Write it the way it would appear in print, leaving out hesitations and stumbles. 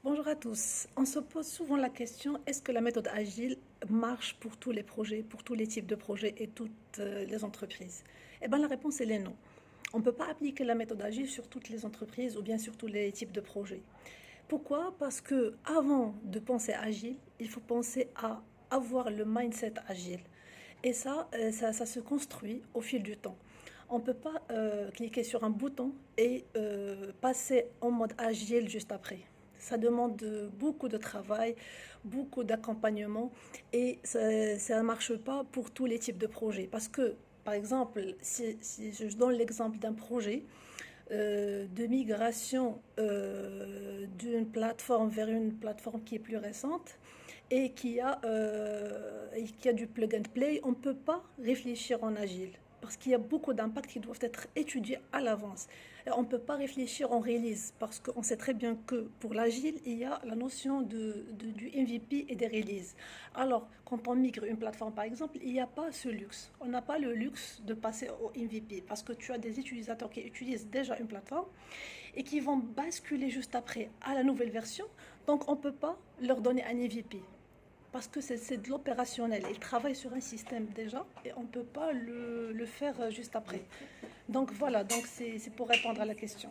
Bonjour à tous. On se pose souvent la question, est-ce que la méthode agile marche pour tous les projets, pour tous les types de projets et toutes les entreprises? Eh bien, la réponse, elle est non. On ne peut pas appliquer la méthode agile sur toutes les entreprises ou bien sur tous les types de projets. Pourquoi? Parce que avant de penser agile, il faut penser à avoir le mindset agile. Et ça se construit au fil du temps. On ne peut pas cliquer sur un bouton et passer en mode agile juste après. Ça demande beaucoup de travail, beaucoup d'accompagnement et ça ne marche pas pour tous les types de projets. Parce que, par exemple, si je donne l'exemple d'un projet de migration d'une plateforme vers une plateforme qui est plus récente et qui a du plug and play, on ne peut pas réfléchir en agile parce qu'il y a beaucoup d'impacts qui doivent être étudiés à l'avance. On ne peut pas réfléchir en release parce qu'on sait très bien que pour l'agile, il y a la notion du MVP et des releases. Alors, quand on migre une plateforme, par exemple, il n'y a pas ce luxe. On n'a pas le luxe de passer au MVP parce que tu as des utilisateurs qui utilisent déjà une plateforme et qui vont basculer juste après à la nouvelle version. Donc, on ne peut pas leur donner un MVP parce que c'est de l'opérationnel. Ils travaillent sur un système déjà et on ne peut pas le faire juste après. Donc voilà, donc c'est pour répondre à la question.